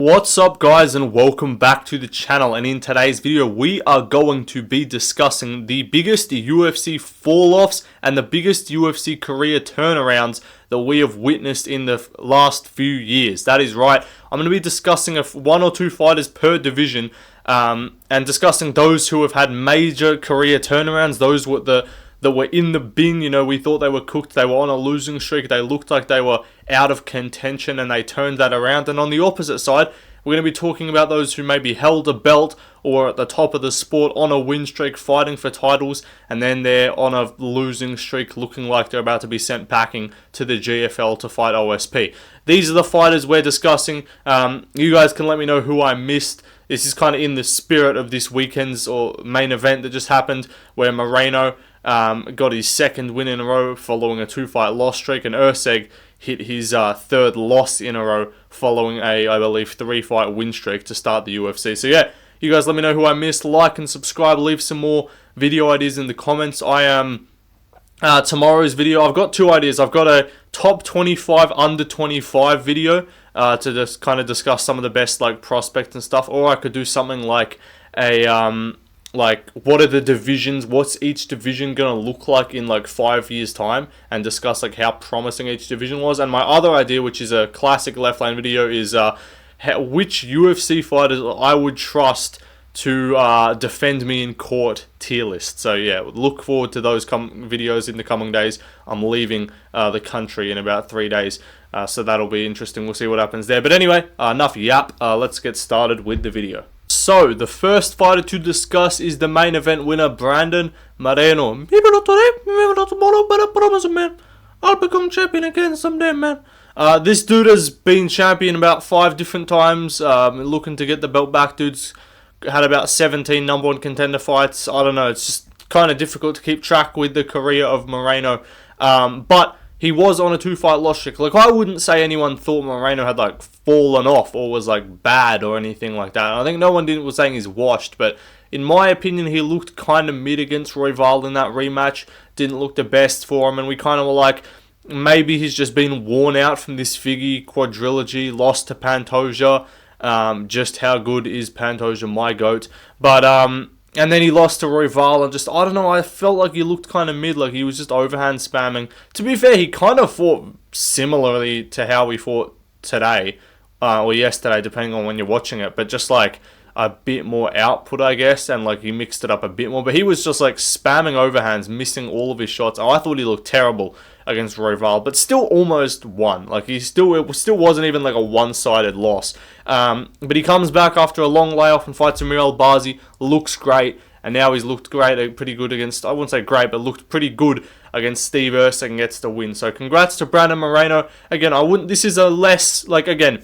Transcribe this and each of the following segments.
What's up guys, and welcome back to the channel. And in today's video we are going to be discussing the biggest UFC fall-offs and the biggest UFC career turnarounds that we have witnessed in the last few years. That is right, I'm going to be discussing one or two fighters per division and discussing those who have had major career turnarounds, those that were in the bin. You know, we thought they were cooked, they were on a losing streak, they looked like they were out of contention, and they turned that around. And on the opposite side, we're going to be talking about those who maybe held a belt or at the top of the sport on a win streak fighting for titles, and then they're on a losing streak looking like they're about to be sent packing to the GFL to fight OSP. These are the fighters we're discussing. You guys can let me know who I missed. This is kind of in the spirit of this weekend's or main event that just happened, where Moreno got his second win in a row following a 2-fight loss streak, and Erceg hit his third loss in a row following a, I believe, 3-fight win streak to start the UFC. So yeah, you guys let me know who I missed. Like and subscribe. Leave some more video ideas in the comments. I am tomorrow's video, I've got two ideas. I've got a top 25 under 25 video to just kind of discuss some of the best like prospects and stuff, or I could do something like a like what are the divisions, what's each division gonna look like in like 5 years time, and discuss like how promising each division was. And my other idea, which is a classic left lane video, is which UFC fighters I would trust to defend me in court tier list. So yeah, look forward to those videos in the coming days. I'm leaving the country in about 3 days, so that'll be interesting. We'll see what happens there. But anyway, enough yap, let's get started with the video. So, the first fighter to discuss is the main event winner, Brandon Moreno. Maybe not today, maybe not tomorrow, but I promise you, man, I'll become champion again someday, man. This dude has been champion about 5 different times, looking to get the belt back. Dude's had about 17 number one contender fights. I don't know, it's just kind of difficult to keep track with the career of Moreno. But he was on a 2-fight loss streak. Like, I wouldn't say anyone thought Moreno had like fallen off or was like bad or anything like that. I think no one was saying he's washed, but in my opinion, he looked kind of mid against Royval in that rematch. Didn't look the best for him, and we kind of were like, maybe he's just been worn out from this Figgy quadrilogy, lost to Pantoja. Just how good is Pantoja, my goat? But and then he lost to Royval, and just, I don't know, I felt like he looked kind of mid, like he was just overhand spamming. To be fair, he kind of fought similarly to how we fought today, or yesterday, depending on when you're watching it, but just like a bit more output, I guess, and like he mixed it up a bit more. But he was just like spamming overhands, missing all of his shots. Oh, I thought he looked terrible against Royval, but still almost won. Like it still wasn't even like a one-sided loss. But he comes back after a long layoff and fights Amir Albazi, looks great, and now he's looked great, pretty good against, I wouldn't say great, but looked pretty good against Steve Erceg and gets the win. So congrats to Brandon Moreno. Again, this is a less, like, again,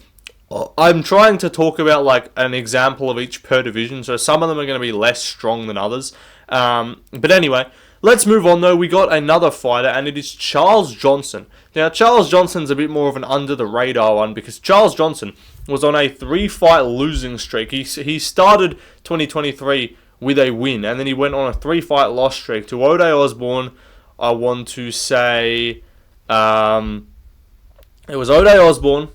I'm trying to talk about like an example of each per division, so some of them are going to be less strong than others. But anyway, let's move on though. We got another fighter, and it is Charles Johnson. Now, Charles Johnson's a bit more of an under-the-radar one, because Charles Johnson was on a 3-fight losing streak. He started 2023 with a win, and then he went on a 3-fight loss streak to Ode Osborne. I want to say it was Ode Osborne,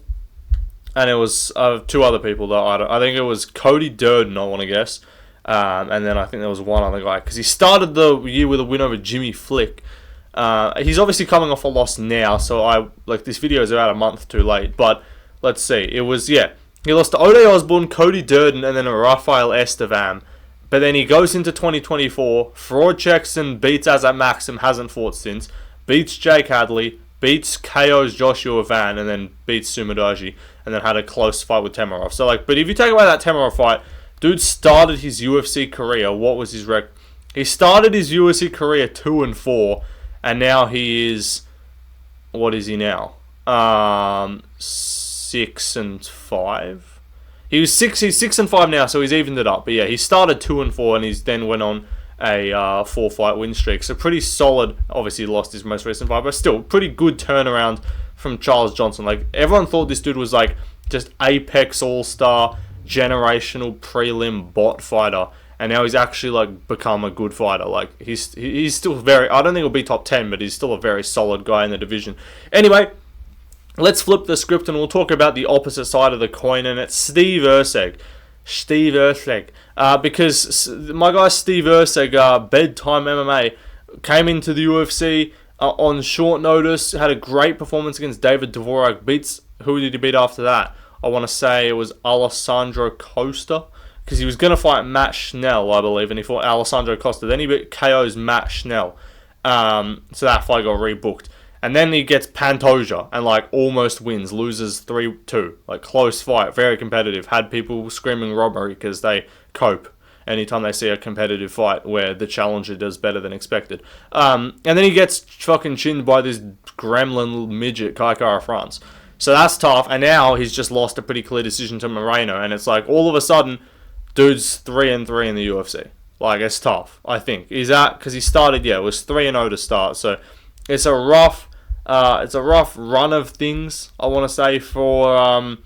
and it was 2 other people though. I think it was Cody Durden, I want to guess. And then I think there was one other guy, because he started the year with a win over Jimmy Flick. He's obviously coming off a loss now, so this video is about a month too late. But let's see, it was, yeah, he lost to Ode Osborne, Cody Durden, and then Rafael Estevam. But then he goes into 2024, fraud checks and beats Azat Maxim, hasn't fought since, beats Jake Hadley, beats KO's Joshua Van, and then beats Sumadaji, and then had a close fight with Temerov. So but if you take away that Temerov fight, dude started his UFC career, what was his record? He started his UFC career 2-4, and now he is, what is he now? 6-5. He's 6-5 now, so he's evened it up. But yeah, he started 2-4, and he's then went on a 4-fight win streak. So pretty solid. Obviously, he lost his most recent fight, but still pretty good turnaround from Charles Johnson. Like, everyone thought this dude was like just apex all-star, generational prelim bot fighter, and now he's actually like become a good fighter. Like, he's still very, I don't think he'll be top 10, but he's still a very solid guy in the division. Anyway, let's flip the script and we'll talk about the opposite side of the coin, and it's Steve Erceg. Because my guy Steve Erceg, Bedtime MMA, came into the UFC on short notice, had a great performance against David Dvorak. Who did he beat after that? I want to say it was Alessandro Costa, because he was going to fight Matt Schnell, I believe, and he fought Alessandro Costa. Then he beat KO's Matt Schnell, so that fight got rebooked. And then he gets Pantoja and almost wins, loses 3-2. Close fight, very competitive. Had people screaming robbery because they cope anytime they see a competitive fight where the challenger does better than expected. And then he gets fucking chinned by this gremlin midget, Kai Kara France. So that's tough. And now he's just lost a pretty clear decision to Moreno. And it's all of a sudden, dude's 3-3 in the UFC. It's tough, I think. Because he started, it was 3-0 to start. So it's a rough run of things, I want to say, for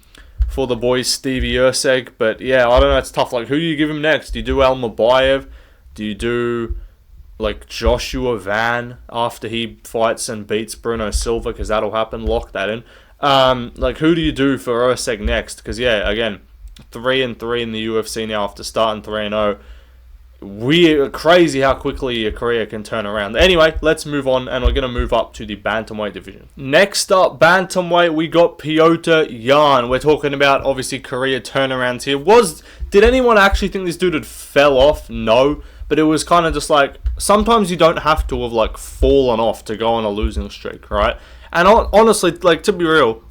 the boys Stevie Erceg. But yeah, I don't know, it's tough. Who do you give him next? Do you do Almabayev? Do you do Joshua Van after he fights and beats Bruno Silva? Because that'll happen. Lock that in. Who do you do for Erceg next? Because yeah, again, 3-3 in the UFC now after starting 3-0. Weird, crazy how quickly your career can turn around. Anyway, let's move on, and we're going to move up to the Bantamweight division. Next up, Bantamweight, we got Petr Yan. We're talking about, obviously, career turnarounds here. Did anyone actually think this dude had fell off? No. But it was kind of just sometimes you don't have to have, fallen off to go on a losing streak, right? And honestly, to be real,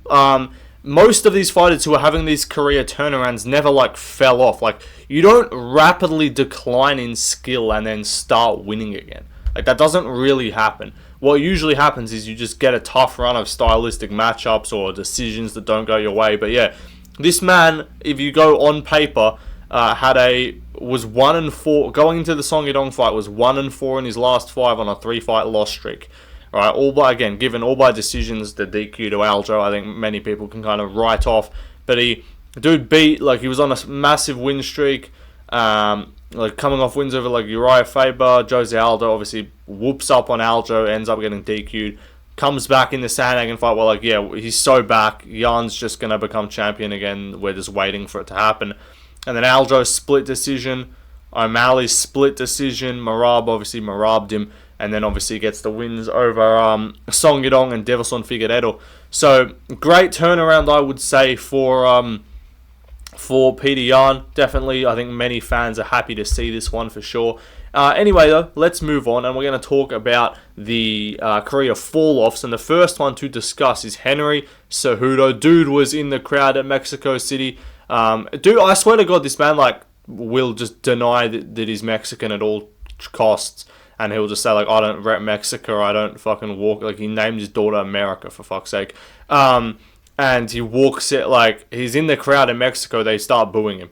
most of these fighters who are having these career turnarounds never fell off. You don't rapidly decline in skill and then start winning again. That doesn't really happen. What usually happens is you just get a tough run of stylistic matchups or decisions that don't go your way. But yeah, this man, if you go on paper, was 1-4 going into the Song Yadong fight, was 1-4 in his last 5 on a 3-fight loss streak. Right, given all by decisions, the DQ to Aljo, I think many people can kind of write off. But dude beat, he was on a massive win streak, coming off wins over Uriah Faber. Jose Aldo obviously whoops up on Aljo, ends up getting DQ'd, comes back in the Sandhagen fight. He's so back. Jan's just going to become champion again. We're just waiting for it to happen. And then Aljo split decision, O'Malley split decision, Marab obviously Marabbed him. And then obviously gets the wins over Song Yadong and Devilson Figueiredo. So great turnaround, I would say, for Petr Yan. Definitely, I think many fans are happy to see this one for sure. Anyway, though, let's move on, and we're going to talk about the career fall-offs. And the first one to discuss is Henry Cejudo. Dude was in the crowd at Mexico City. Dude, I swear to God, this man will just deny that he's Mexican at all costs. And he'll just say, I don't rep Mexico, I don't fucking walk. He named his daughter America, for fuck's sake. And he walks it, he's in the crowd in Mexico, they start booing him.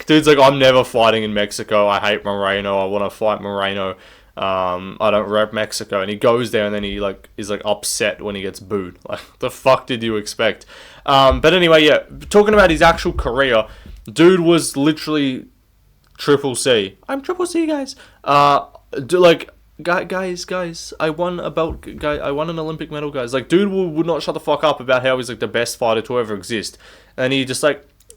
Dude's I'm never fighting in Mexico, I hate Moreno, I want to fight Moreno. I don't rep Mexico. And he goes there and then he, is, upset when he gets booed. The fuck did you expect? But anyway, yeah, talking about his actual career, dude was literally Triple C. I'm Triple C, guys. Guys, I won an Olympic medal, guys. Dude would not shut the fuck up about how he's the best fighter to ever exist, and he just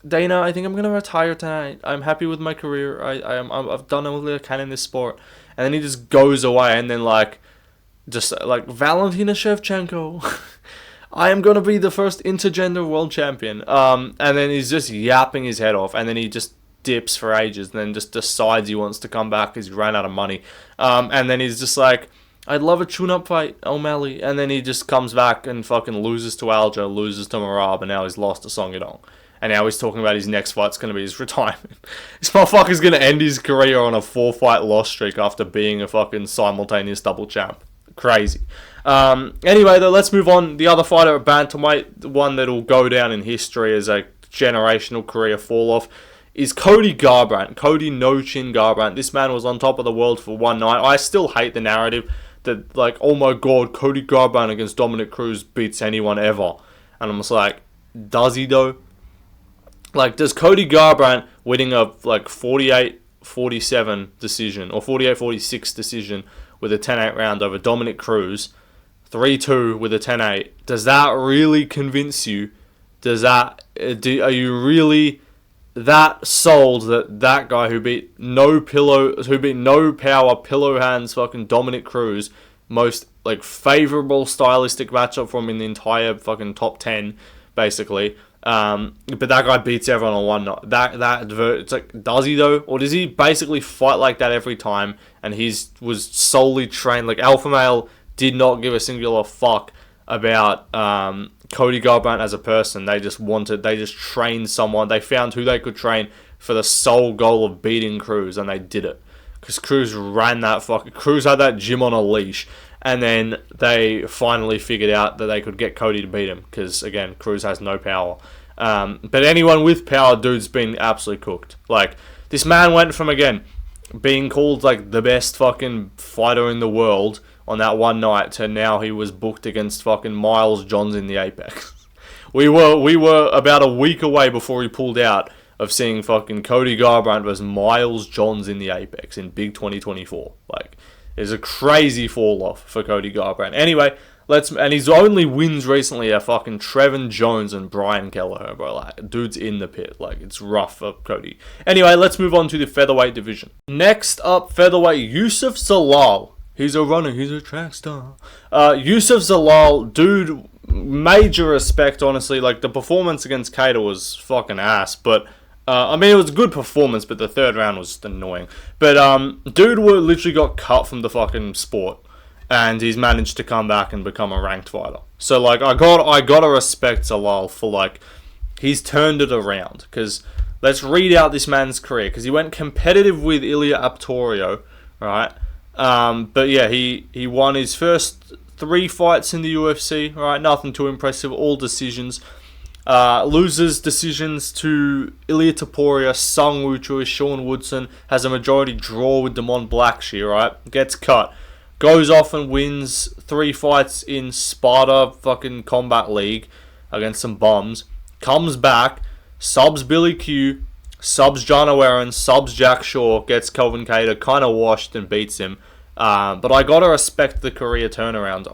Dana, I think I'm gonna retire tonight. I'm happy with my career. I've done all I can in this sport, and then he just goes away, and then Valentina Shevchenko, I am gonna be the first intergender world champion. And then he's just yapping his head off, and then he just dips for ages and then just decides he wants to come back because he ran out of money. And then he's just I'd love a tune-up fight, O'Malley. And then he just comes back and fucking loses to Aljo, loses to Marab, and now he's lost to Song Yadong. And now he's talking about his next fight's going to be his retirement. This motherfucker's going to end his career on a 4-fight loss streak after being a fucking simultaneous double champ. Crazy. Anyway, though, let's move on. The other fighter at Bantamweight, the one that'll go down in history as a generational career fall-off, is Cody Garbrandt. Cody No Chin Garbrandt. This man was on top of the world for one night. I still hate the narrative that, oh my god, Cody Garbrandt against Dominic Cruz beats anyone ever. And I'm just does he though? Does Cody Garbrandt winning a 48-47 decision or 48-46 decision with a 10-8 round over Dominic Cruz 3-2 with a 10-8. Does that really convince you? Are you really that sold that that guy who beat no power, pillow hands, fucking Dominic Cruz, most like favorable stylistic matchup from in the entire fucking top 10, basically. But that guy beats everyone on one night. It's like, does he though, or does he basically fight like that every time? And was solely trained like Alpha Male did not give a singular fuck about Cody Garbrandt as a person. They just trained someone. They found who they could train for the sole goal of beating Cruz, and they did it. Because Cruz had that gym on a leash, and then they finally figured out that they could get Cody to beat him, because again, Cruz has no power. But anyone with power, dude's been absolutely cooked. Like, this man went from, again, being called like the best fucking fighter in the world on that one night to now he was booked against fucking Miles Johns in the Apex. we were about a week away before he pulled out of seeing fucking Cody Garbrandt versus Miles Johns in the Apex in Big 2024. Like, it's a crazy fall off for Cody Garbrandt. Anyway, and his only wins recently are fucking Trevin Jones and Brian Kelleher, bro. Like, dude's in the pit. Like, it's rough for Cody. Anyway, let's move on to the featherweight division. Next up, featherweight, Yusuf Zalal. He's a runner, he's a track star. Yusuf Zalal, dude, major respect, honestly. Like, the performance against Cater was fucking ass, but I mean, it was a good performance, but the third round was annoying. But dude literally got cut from the fucking sport, and he's managed to come back and become a ranked fighter. So like, I gotta respect Zalal for, like, he's turned it around. Because let's read out this man's career, because he went competitive with Ilia Aptorio, right? But yeah, he won his first 3 fights in the UFC, right? Nothing too impressive, all decisions. Loses decisions to Ilia Topuria, Sung Woo Choi, Sean Woodson, has a majority draw with Damon Blackshear, right? Gets cut. Goes off and wins 3 fights in Sparta fucking Combat League against some bums. Comes back, subs Billy Q, subs John Aaron, subs Jack Shaw, gets Kelvin Cater, kind of washed and beats him. But I gotta respect the career turnaround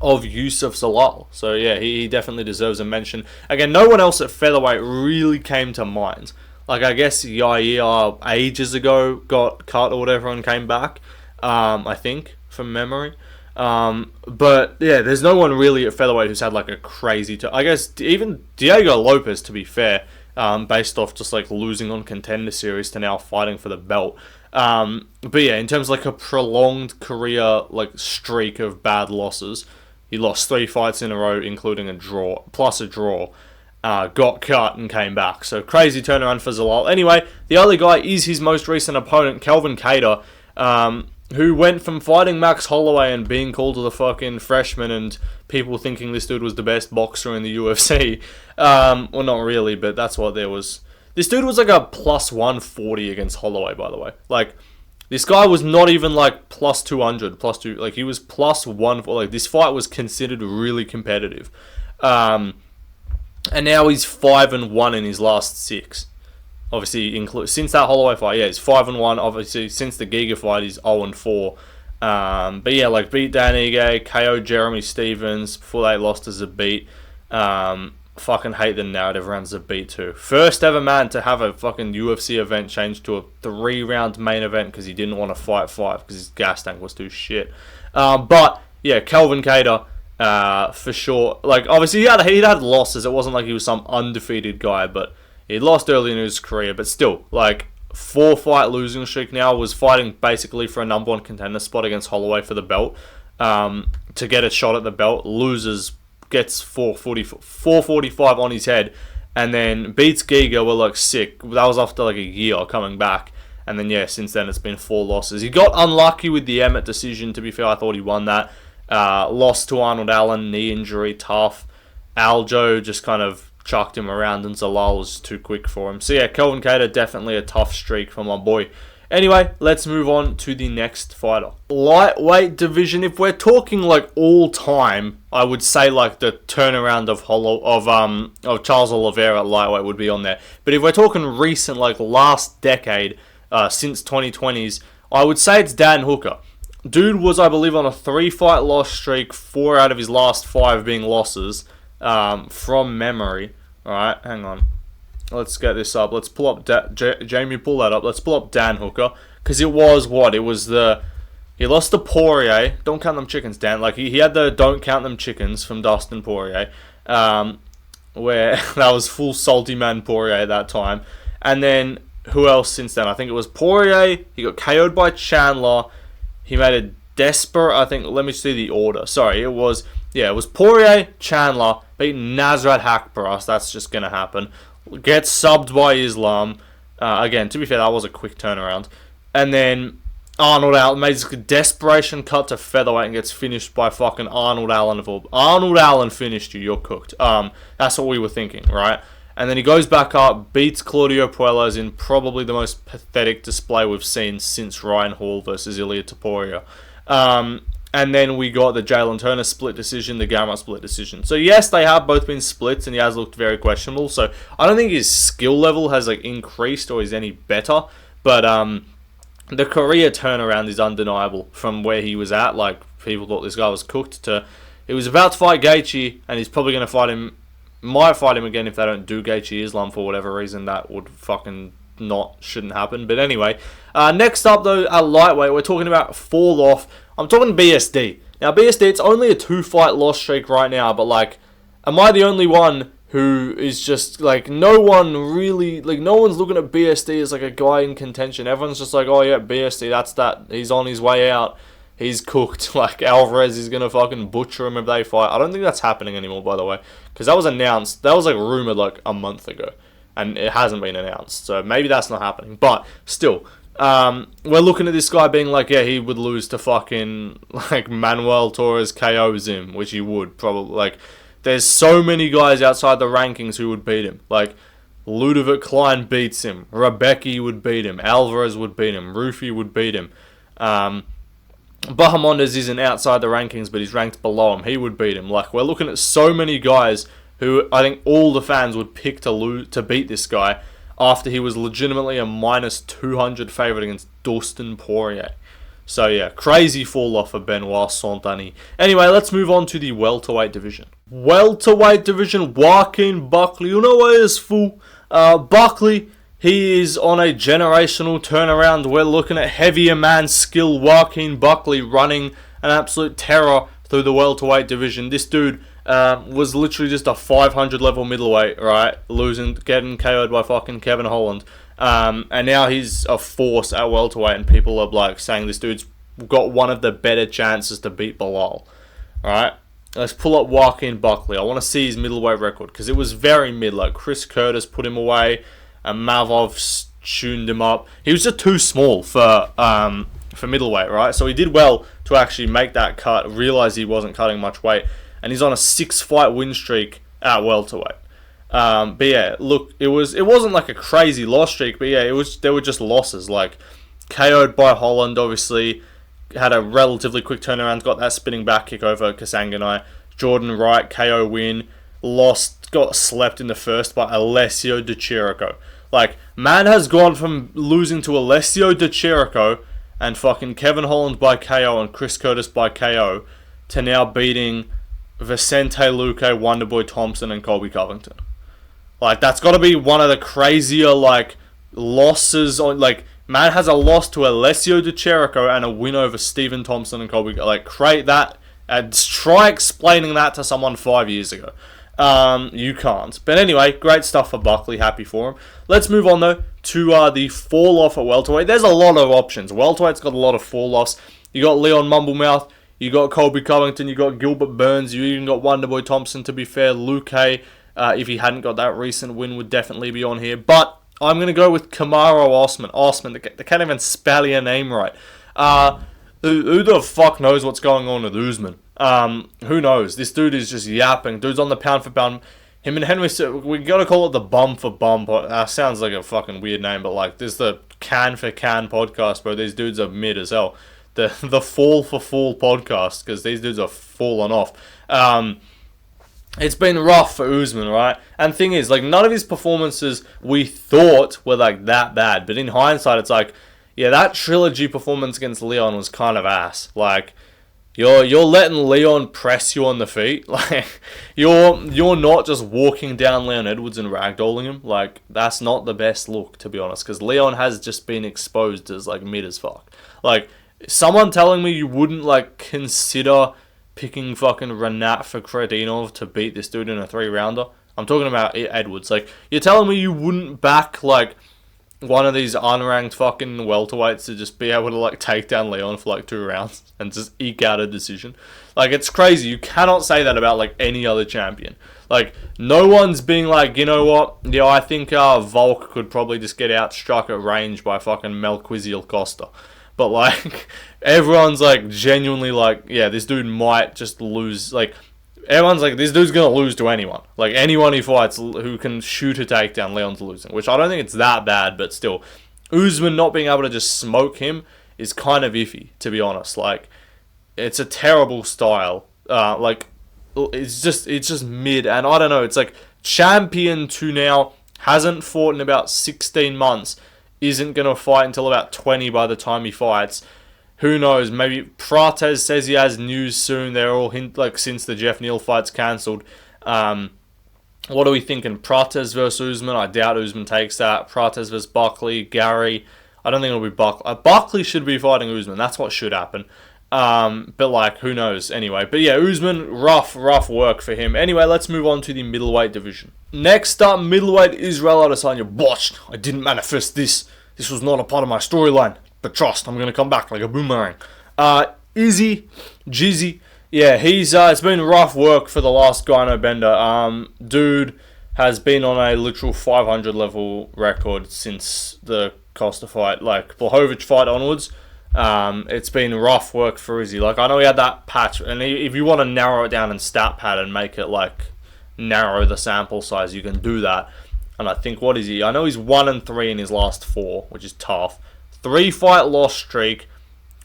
of Yusuf Zalal. So yeah, he definitely deserves a mention. Again, no one else at featherweight really came to mind. Like, I guess Yair ages ago got cut or whatever and came back. I think, from memory. But yeah, there's no one really at featherweight who's had like a crazy I guess even Diego Lopez, to be fair, based off just like losing on Contender Series to now fighting for the belt. But yeah, in terms of like a prolonged career like streak of bad losses, he lost 3 fights in a row, including a draw. Got cut and came back. So crazy turnaround for Zalal. Anyway, the other guy is his most recent opponent, Kelvin Cater, who went from fighting Max Holloway and being called to the fucking freshman and people thinking this dude was the best boxer in the UFC. Well, not really, but that's what there was. This dude was like a plus 140 against Holloway, by the way. Like, this guy was not even like plus 200, plus 2, like he was plus 1. Like, this fight was considered really competitive. And now he's 5-1 in his last 6. Obviously, since that Holloway fight, yeah, he's 5-1. Obviously, since the Giga fight, he's 0-4. But yeah, like, beat Dan Ige, KO Jeremy Stevens before they lost as a beat. Fucking hate the narrative around Zabit too. First ever man to have a fucking UFC event changed to a 3-round main event because he didn't want to fight 5 because his gas tank was too shit. But yeah, Kelvin Cater, for sure. Like, obviously he'd had losses. It wasn't like he was some undefeated guy, but he lost early in his career. But still, like, 4-fight losing streak now, was fighting basically for a number 1 contender spot against Holloway for the belt. To get a shot at the belt, loses. Gets 445 on his head, and then beats Giga. We're like, sick. That was after like a year coming back, and then yeah, since then it's been 4 losses. He got unlucky with the Emmett decision. To be fair, I thought he won that. Lost to Arnold Allen, knee injury, tough. Aljo just kind of chucked him around, and Zalal was too quick for him. So yeah, Kelvin Cater, definitely a tough streak for my boy. Anyway, let's move on to the next fighter. Lightweight division. If we're talking like all time, I would say like the turnaround of Charles Oliveira at lightweight would be on there. But if we're talking recent, like last decade, since 2020s, I would say it's Dan Hooker. Dude was, I believe, on a 3-fight loss streak, 4 out of his last 5 being losses, from memory. Alright, hang on. Let's get this up. Let's pull up, Jamie, pull that up. Let's pull up Dan Hooker. Because it was what? It was he lost to Poirier. Don't count them chickens, Dan. Like, he had the don't count them chickens from Dustin Poirier. Where that was full salty man Poirier at that time. And then, who else since then? I think it was Poirier. He got KO'd by Chandler. He made a desperate, I think, let me see the order. Sorry, it was Poirier, Chandler, beat Nasrat Haqparast. That's just going to happen. Gets subbed by Islam. Again, to be fair, that was a quick turnaround. And then Arnold Allen made a desperation cut to featherweight and gets finished by fucking Arnold Allen. Arnold Allen finished you. You're cooked. That's what we were thinking, right? And then he goes back up, beats Claudio Puelles in probably the most pathetic display we've seen since Ryan Hall versus Ilia Topuria. And then we got the Jalen Turner split decision, the Gamma split decision. So yes, they have both been splits, and he has looked very questionable. So I don't think his skill level has increased or is any better. But the career turnaround is undeniable from where he was at. Like, people thought this guy was cooked to he was about to fight Gaethje, and he's probably going to fight him. Might fight him again if they don't do Gaethje Islam for whatever reason. That would fucking shouldn't happen. But anyway, next up though, at lightweight, we're talking about Falloff. I'm talking BSD. Now BSD, it's only a 2-fight loss streak right now, but like, am I the only one who is just like, no one really, like, no one's looking at BSD as like a guy in contention. Everyone's just like, oh yeah, BSD, that's that. He's on his way out. He's cooked. Like, Alvarez is going to fucking butcher him if they fight. I don't think that's happening anymore, by the way. Because that was announced. That was, like, rumored, like, a month ago. And it hasn't been announced. So maybe that's not happening. But still, we're looking at this guy being like, yeah, he would lose to fucking, like, Manuel Torres KOs him. Which he would, probably. Like, there's so many guys outside the rankings who would beat him. Like, Ludovic Klein beats him. Rebecki would beat him. Alvarez would beat him. Rufi would beat him. Bahamondes isn't outside the rankings, but he's ranked below him. He would beat him. Like, we're looking at so many guys who I think all the fans would pick to beat this guy after he was legitimately a -200 favourite against Dustin Poirier. So yeah, crazy fall off for Benoit Saint-Denis. Anyway, let's move on to the welterweight division. Welterweight division, Joaquin Buckley. You know what it is, fool? Buckley, he is on a generational turnaround. We're looking at heavier man skill. Joaquin Buckley running an absolute terror through the welterweight division. This dude was literally just a 500 level middleweight, right? Getting KO'd by fucking Kevin Holland. And now he's a force at welterweight, and people are like saying this dude's got one of the better chances to beat Bilal. Alright? Let's pull up Joaquin Buckley. I want to see his middleweight record, because it was very mid. Like, Chris Curtis put him away, and Mavov tuned him up. He was just too small for middleweight, right? So he did well to actually make that cut, realize he wasn't cutting much weight, and he's on a 6-fight win streak at welterweight. But yeah, look, it wasn't like a crazy loss streak, but yeah, there were just losses. Like, KO'd by Holland, obviously, had a relatively quick turnaround, got that spinning back kick over Kasanganai. Jordan Wright, KO win, lost, got slept in the first by Alessio Di Chirico. Like, man has gone from losing to Alessio Di Chirico and fucking Kevin Holland by KO and Chris Curtis by KO to now beating Vicente Luque, Wonderboy Thompson, and Colby Covington. Like, that's got to be one of the crazier, like, losses on, like, man has a loss to Alessio Di Chirico and a win over Stephen Thompson and Colby. Like, create that and try explaining that to someone 5 years ago. You can't. But anyway, great stuff for Buckley. Happy for him. Let's move on, though, to the fall-off at welterweight. There's a lot of options. Welterweight's got a lot of fall-offs. You got Leon Mumblemouth. You got Colby Covington. You got Gilbert Burns. You even got Wonderboy Thompson, to be fair. Luque, if he hadn't got that recent win, would definitely be on here. But I'm going to go with Kamaru Usman. Usman, they can't even spell your name right. Who the fuck knows what's going on with Usman? Who knows? This dude is just yapping. Dude's on the pound for pound. Him and Henry, we gotta call it the bum for bum. Sounds like a fucking weird name, but like, this is the can for can podcast, bro. These dudes are mid as hell. The fall for fall podcast, because these dudes are falling off. It's been rough for Usman, right? And the thing is, like, none of his performances we thought were like that bad, but in hindsight, it's like, yeah, that trilogy performance against Leon was kind of ass. Like, you're letting Leon press you on the feet. Like, you're not just walking down Leon Edwards and ragdolling him. Like, that's not the best look, to be honest, because Leon has just been exposed as, like, mid as fuck. Like, someone telling me you wouldn't, like, consider picking fucking Renat Fakhretdinov to beat this dude in a 3-rounder. I'm talking about Edwards. Like, you're telling me you wouldn't back, like, one of these unranked fucking welterweights to just be able to, like, take down Leon for, like, 2 rounds and just eke out a decision. Like, it's crazy. You cannot say that about, like, any other champion. Like, no one's being like, you know what? Yeah, I think Volk could probably just get outstruck at range by fucking Melquiziel Costa. But, like, everyone's, like, genuinely like, yeah, this dude might just lose. Like, everyone's like, this dude's going to lose to anyone. Like, anyone he fights who can shoot a takedown, Leon's losing. Which I don't think it's that bad, but still. Usman not being able to just smoke him is kind of iffy, to be honest. Like, it's a terrible style. Like, it's just mid. And I don't know, it's like, champion to now, hasn't fought in about 16 months, isn't going to fight until about 20 by the time he fights. Who knows? Maybe Prates says he has news soon. They're all like, since the Jeff Neal fight's cancelled. What are we thinking? Prates versus Usman? I doubt Usman takes that. Prates versus Buckley, Gary. I don't think it'll be Buckley. Buckley should be fighting Usman. That's what should happen. But, like, who knows? Anyway, but yeah, Usman, rough work for him. Anyway, let's move on to the middleweight division. Next up, middleweight, Israel Adesanya. Botched. I didn't manifest this. This was not a part of my storyline. But trust, I'm going to come back like a boomerang. Izzy, Jizzy. Yeah, he's it's been rough work for the last Gyno Bender. Dude has been on a literal 500 level record since the Costa fight. Like, Blachowicz fight onwards. It's been rough work for Izzy. Like, I know he had that patch, and if you want to narrow it down and stat pad and make it, like, narrow the sample size, you can do that. And I think, what is he? I know he's 1-3 in his last 4, which is tough. 3-fight loss streak,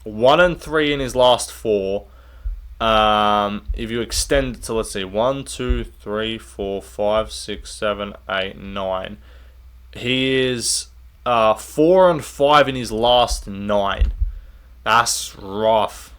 1-3 in his last 4. If you extend it to, let's see, 1, 2, 3, 4, 5, 6, 7, 8, 9. He is 4-5 in his last 9. That's rough.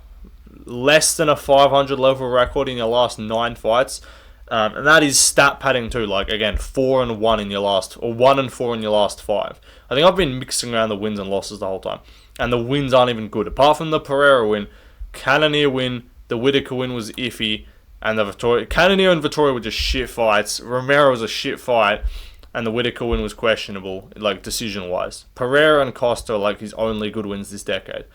Less than a 500 level record in your last 9 fights. And that is stat padding too. Like, again, 4-1 in your last, or 1-4 in your last 5. I think I've been mixing around the wins and losses the whole time. And the wins aren't even good. Apart from the Pereira win, Cannonier win, the Whittaker win was iffy, and the Vittoria, Cannonier and Vittoria were just shit fights. Romero was a shit fight, and the Whittaker win was questionable, like, decision-wise. Pereira and Costa are, like, his only good wins this decade.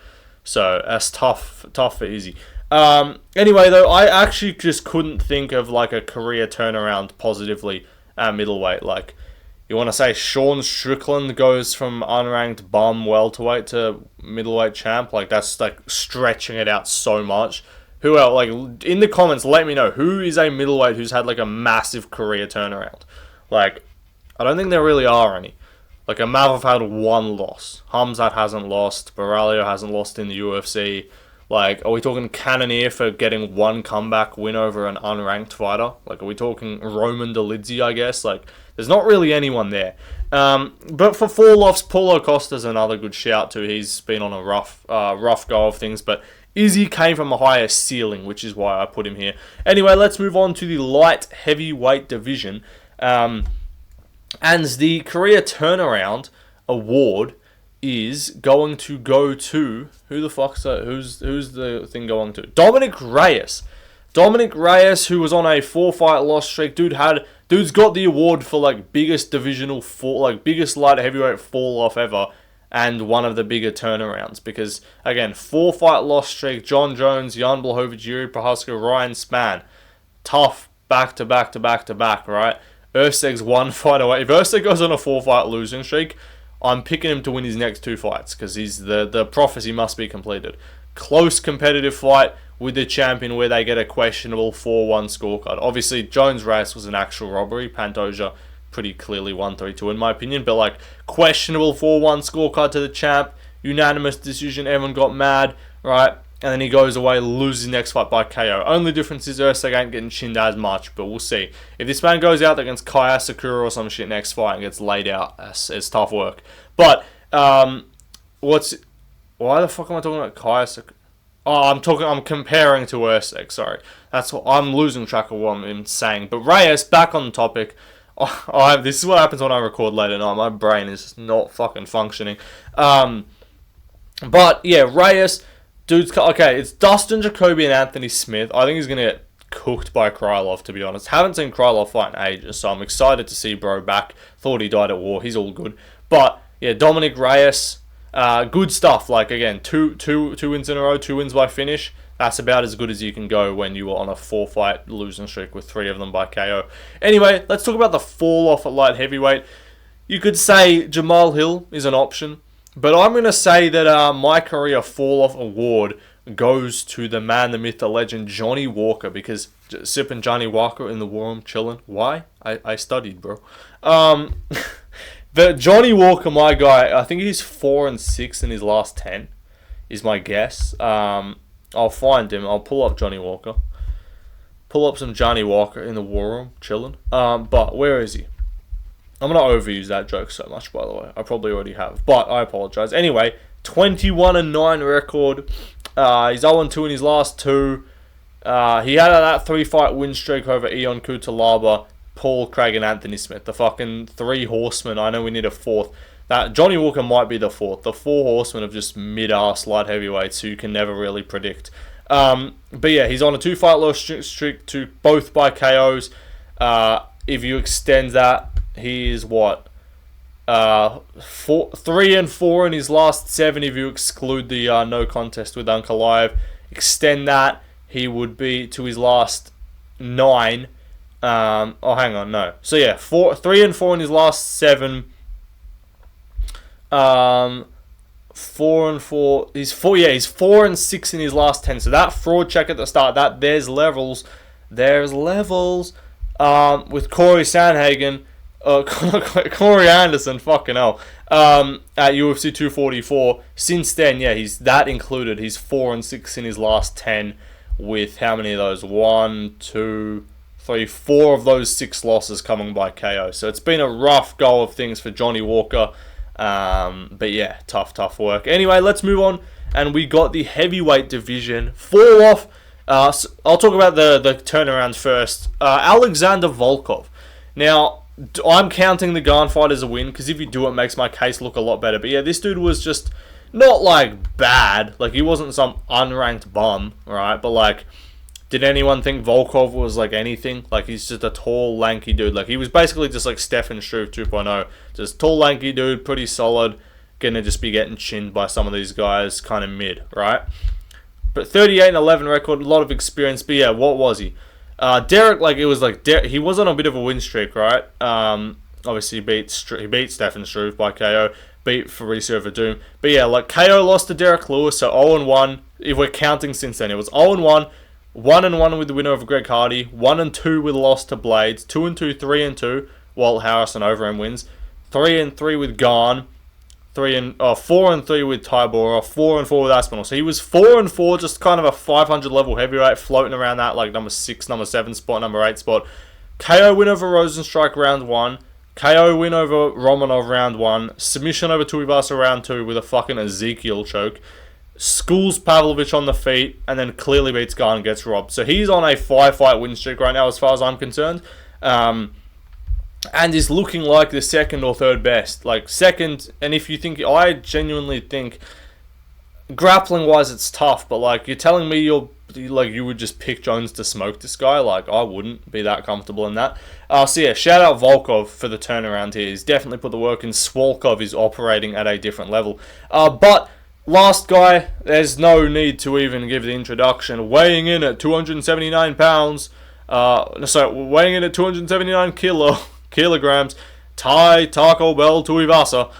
So, that's tough for Izzy. Anyway, though, I actually just couldn't think of, like, a career turnaround positively at middleweight. Like, you want to say Sean Strickland goes from unranked bum welterweight to middleweight champ? Like, that's, like, stretching it out so much. Who else? Like, in the comments, let me know. Who is a middleweight who's had, like, a massive career turnaround? Like, I don't think there really are any. Like, Amavov had 1 loss. Hamzat hasn't lost. Baralio hasn't lost in the UFC. Like, are we talking Cannonier for getting 1 comeback win over an unranked fighter? Like, are we talking Roman Dolidze, I guess? Like, there's not really anyone there. But for FALLOFFS, Paulo Costa's another good shout too. He's been on a rough go of things, but Izzy came from a higher ceiling, which is why I put him here. Anyway, let's move on to the light heavyweight division. And the career turnaround award is going to go to, who the fuck's that? Who's the thing going to? Dominic Reyes. Dominic Reyes, who was on a 4-fight loss streak. Dude's got the award for, like, biggest divisional fall, like, biggest light heavyweight fall off ever, and one of the bigger turnarounds. Because, again, 4-fight loss streak, John Jones, Jan Blachowicz, Yuri Prohaska, Ryan Spann. Tough back to back, right? Urseg's 1 fight away. If Urseg goes on a 4-fight losing streak, I'm picking him to win his next 2 fights, because he's the prophecy must be completed. Close competitive fight with the champion where they get a questionable 4-1 scorecard. Obviously, Jones-Reyes was an actual robbery. Pantoja pretty clearly 1-3-2 in my opinion, but, like, questionable 4-1 scorecard to the champ, unanimous decision, everyone got mad, right? And then he goes away, loses his next fight by KO. Only difference is Urseg ain't getting chinned as much, but we'll see. If this man goes out against Kaya Sakura or some shit next fight and gets laid out, it's tough work. But, what's Why the fuck am I talking about Kajsa? Oh, I'm comparing to Usyk, sorry. That's what, I'm losing track of what I'm saying. But Reyes, back on the topic. This is what happens when I record late at night. My brain is just not fucking functioning. But, yeah, Reyes, dude's... Okay, it's Dustin Jacoby and Anthony Smith. I think he's going to get cooked by Krylov, to be honest. Haven't seen Krylov fight in ages, so I'm excited to see bro back. Thought he died at war. He's all good. But, yeah, Dominic Reyes... good stuff. Like, again, two wins in a row, 2 wins by finish. That's about as good as you can go when you are on a 4-fight losing streak with 3 of them by KO. Anyway, let's talk about the fall off at light heavyweight. You could say Jamal Hill is an option, but I'm going to say that my career fall off award goes to the man, the myth, the legend, Johnny Walker, because sipping Johnny Walker in the war room, chilling. Why? I studied, bro. The Johnny Walker, my guy, I think he's 4-6 in his last 10, is my guess. I'll find him. I'll pull up Johnny Walker. Pull up some Johnny Walker in the war room, chilling. But where is he? I'm going to overuse that joke so much, by the way. I probably already have, but I apologize. Anyway, 21-9 record. He's 0-2 in his last 2. He had that 3-fight win streak over Ion Cutelaba, Paul, Craig, and Anthony Smith. The fucking 3 horsemen. I know we need a 4th. That Johnny Walker might be the 4th. The 4 horsemen of just mid-ass light heavyweights who you can never really predict. But yeah, he's on a 2-fight loss streak to both by KOs. If you extend that, he is what? 3-4 in his last 7 if you exclude the no contest with Ankalaev. Extend that, he would be to his last 9. Hang on, no. So yeah, 3-4 in his last 7. 4-4. He's 4-6 in his last 10. So that fraud check at the start, there's levels. There's levels. With Corey Sandhagen, Corey Anderson, fucking hell. At UFC 244. Since then, yeah, he's that included. He's 4-6 in his last 10. With how many of those? 1, 2, 3, 4 of those 6 losses coming by KO. So it's been a rough go of things for Johnny Walker. But yeah, tough work. Anyway, let's move on. And we got the heavyweight division fall off. So I'll talk about the turnarounds first. Alexander Volkov. Now, I'm counting the Garn fight as a win, because if you do, it makes my case look a lot better. But yeah, this dude was just not like bad. Like, he wasn't some unranked bum, right? But like, did anyone think Volkov was like anything? Like, he's just a tall, lanky dude. Like, he was basically just like Stefan Struve 2.0. Just tall, lanky dude, pretty solid. Gonna just be getting chinned by some of these guys, kind of mid, right? But 38-11 record, a lot of experience. But yeah, what was he? Derek, like, it was like, he was on a bit of a win streak, right? Obviously, he beat Stefan Struve by KO. Beat Fabricio Verdum. But yeah, like, KO lost to Derek Lewis, so 0-1. If we're counting since then, it was 0-1. 1-1 with the winner of Greg Hardy, 1-2 with a loss to Blades, 2-2, 3-2, Walt Harrison over him wins, 3-3 with Garn, 4-3 with Tybora, 4-4 with Aspinall. So he was 4-4, just kind of a 500 level heavyweight, floating around that like number 6, number 7 spot, number 8 spot. KO win over Rosenstrike round 1, KO win over Romanov round 1, submission over Tuivasa round 2 with a fucking Ezekiel choke. Schools Pavlovich on the feet, and then clearly beats Garn and gets robbed. So he's on a 5-fight win streak right now, as far as I'm concerned. And is looking like the 2nd or 3rd best. Like, 2nd, and if you think, I genuinely think, grappling-wise, it's tough, but, like, you're telling me you would just pick Jones to smoke this guy? Like, I wouldn't be that comfortable in that. So yeah, shout out Volkov for the turnaround here. He's definitely put the work in. Swolkov is operating at a different level. But last guy, there's no need to even give the introduction. Weighing in at 279 pounds, weighing in at 279 kilograms, Taco Bell Tuivasa.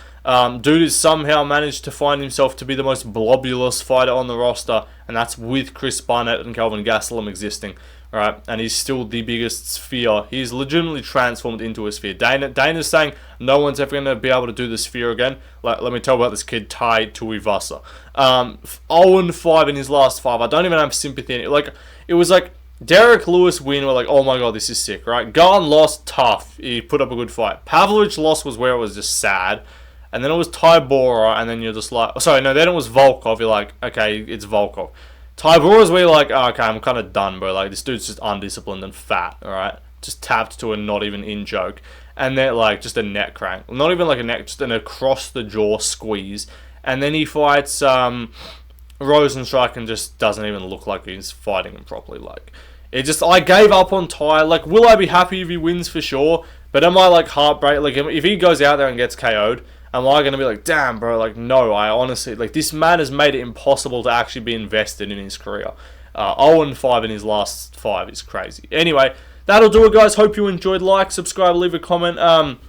Dude has somehow managed to find himself to be the most blobulous fighter on the roster, and that's with Chris Barnett and Calvin Gastelum existing, right? And he's still the biggest sphere. He's legitimately transformed into a sphere. Dana's saying no one's ever going to be able to do the sphere again. Like, let me tell you about this kid, Tai Tuivasa. 0-5 in his last 5. I don't even have sympathy. Like, it was like Derek Lewis win, we're like, oh my god, this is sick, right? Garn lost, tough. He put up a good fight. Pavlovich loss was where it was just sad. and then it was Tybura, and then you're just like, sorry, no, then it was Volkov. You're like, okay, it's Volkov. Tybura's where you're like, oh, okay, I'm kind of done, bro. Like, this dude's just undisciplined and fat, all right? Just tapped to a not even in joke. And then, like, just a neck crank. Not even like a neck, just an across the jaw squeeze. And then he fights Rosenstrike and just doesn't even look like he's fighting him properly. Like, it just, I gave up on Ty. Like, will I be happy if he wins for sure? But am I, like, heartbreak? Like, if he goes out there and gets KO'd, am I going to be like, damn, bro, like, no, I honestly, like, this man has made it impossible to actually be invested in his career. 0-5 in his last 5 is crazy. Anyway, that'll do it, guys. Hope you enjoyed. Like, subscribe, leave a comment.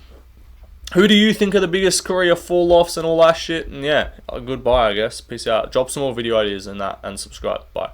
Who do you think are the biggest career fall-offs and all that shit? And yeah, goodbye, I guess. Peace out. Drop some more video ideas and that, and subscribe. Bye.